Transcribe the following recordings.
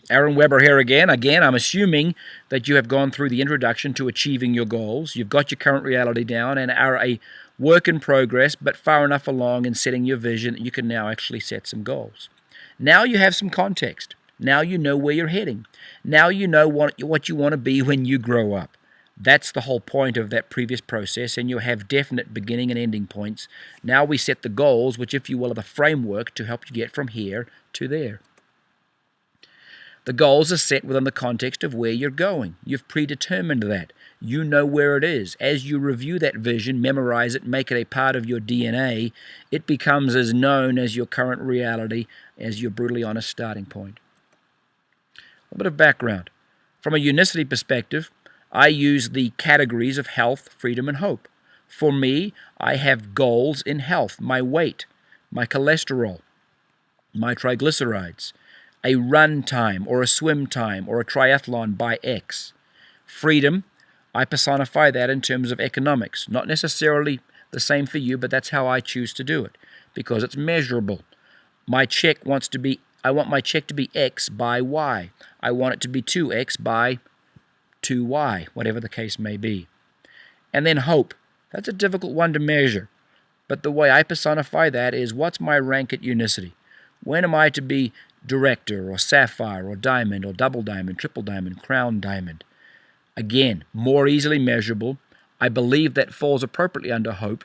Aaron Weber here again. Again, I'm assuming that you have gone through the introduction to achieving your goals. You've got your current reality down and are a work in progress, but far enough along in setting your vision that you can now actually set some goals. Now you have some context. Now you know where you're heading. Now you know what you want to be when you grow up. That's the whole point of that previous process, and you have definite beginning and ending points. Now we set the goals, which, if you will, are the framework to help you get from here to there. The goals are set within the context of where you're going. You've predetermined that. You know where it is. As you review that vision, memorize it, make it a part of your DNA, it becomes as known as your current reality as your brutally honest starting point. A bit of background. From a unicity perspective, I use the categories of health, freedom, and hope. For me, I have goals in health: my weight, my cholesterol, my triglycerides, a run time or a swim time or a triathlon by X. Freedom, I personify that in terms of economics. Not necessarily the same for you, but that's how I choose to do it because it's measurable. I want my check to be X by Y. I want it to be 2X by 2Y, whatever the case may be. And then hope. That's a difficult one to measure. But the way I personify that is, what's my rank at unicity? When am I to be director or sapphire or diamond or double diamond, triple diamond, crown diamond? Again, more easily measurable. I believe that falls appropriately under hope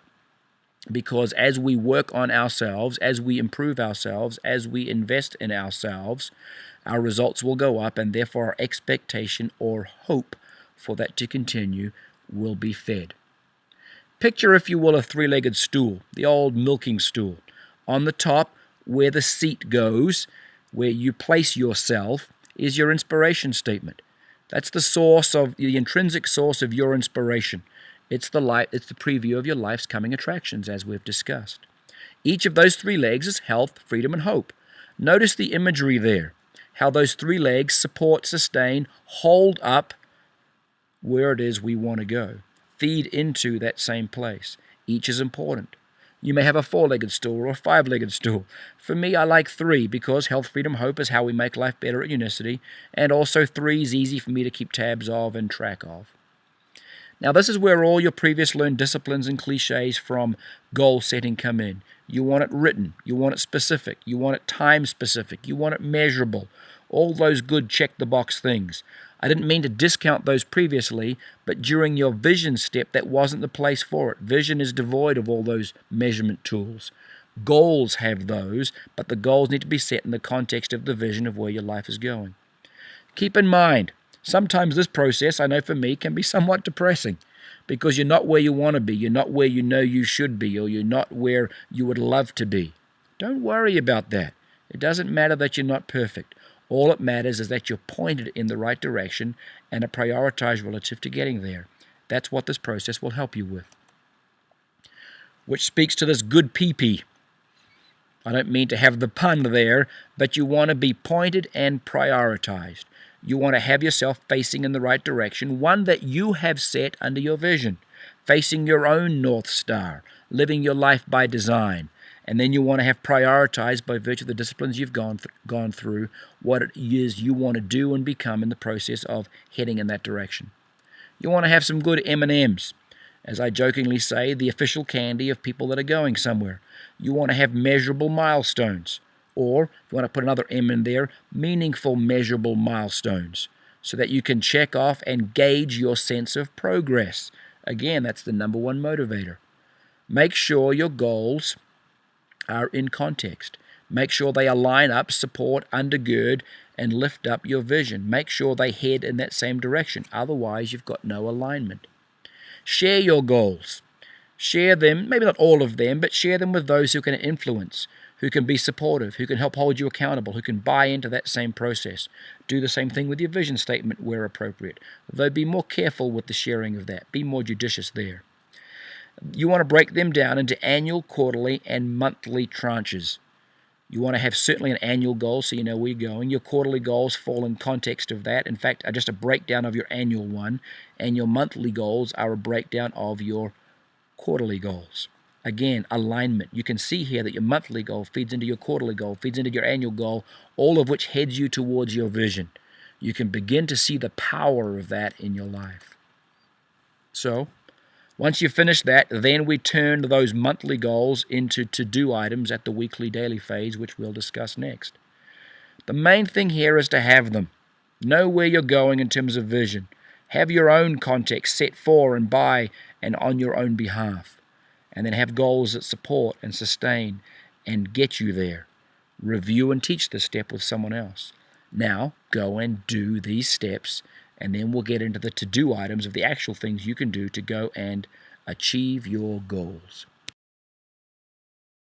because as we work on ourselves, as we improve ourselves, as we invest in ourselves, our results will go up, and therefore our expectation or hope for that to continue will be fed. Picture, if you will, a three-legged stool, the old milking stool. On the top, where the seat goes, where you place yourself, is your inspiration statement. That's the intrinsic source of your inspiration. It's the preview of your life's coming attractions, as we've discussed. Each of those three legs is health, freedom, and hope. Notice the imagery there, how those three legs support, sustain, hold up where it is we want to go, feed into that same place. Each is important. You may have a four-legged stool or a five-legged stool. For me, I like three because health, freedom, hope is how we make life better at unicity, and also three is easy for me to keep tabs of and track of. Now, this is where all your previous learned disciplines and cliches from goal setting come in. You want it written. You want it specific. You want it time specific. You want it measurable. All those good check-the-box things. I didn't mean to discount those previously, but during your vision step, that wasn't the place for it. Vision is devoid of all those measurement tools. Goals have those, but the goals need to be set in the context of the vision of where your life is going. Keep in mind, sometimes this process, I know for me, can be somewhat depressing because you're not where you want to be, you're not where you know you should be, or you're not where you would love to be. Don't worry about that. It doesn't matter that you're not perfect. All that matters is that you're pointed in the right direction and are prioritized relative to getting there. That's what this process will help you with. Which speaks to this good pee-pee. I don't mean to have the pun there, but you want to be pointed and prioritized. You want to have yourself facing in the right direction, one that you have set under your vision, facing your own North Star, living your life by design. And then you want to have prioritized, by virtue of the disciplines you've gone through, what it is you want to do and become in the process of heading in that direction. You want to have some good M&Ms. As I jokingly say, the official candy of people that are going somewhere. You want to have measurable milestones. Or, if you want to put another M in there, meaningful measurable milestones, so that you can check off and gauge your sense of progress. Again, that's the number one motivator. Make sure your goals are in context. Make sure they align up, support, undergird, and lift up your vision. Make sure they head in that same direction. Otherwise, you've got no alignment. Share your goals. Share them, maybe not all of them, but share them with those who can influence, who can be supportive, who can help hold you accountable, who can buy into that same process. Do the same thing with your vision statement where appropriate. Though be more careful with the sharing of that. Be more judicious there. You want to break them down into annual, quarterly, and monthly tranches. You want to have certainly an annual goal so you know where you're going. Your quarterly goals fall in context of that. In fact, are just a breakdown of your annual one, and your monthly goals are a breakdown of your quarterly goals. Again, alignment. You can see here that your monthly goal feeds into your quarterly goal, feeds into your annual goal, all of which heads you towards your vision. You can begin to see the power of that in your life. So, once you finish that, then we turn those monthly goals into to-do items at the weekly daily phase, which we'll discuss next. The main thing here is to have them. Know where you're going in terms of vision. Have your own context set for and by and on your own behalf. And then have goals that support and sustain and get you there. Review and teach this step with someone else. Now, go and do these steps, and then we'll get into the to-do items of the actual things you can do to go and achieve your goals.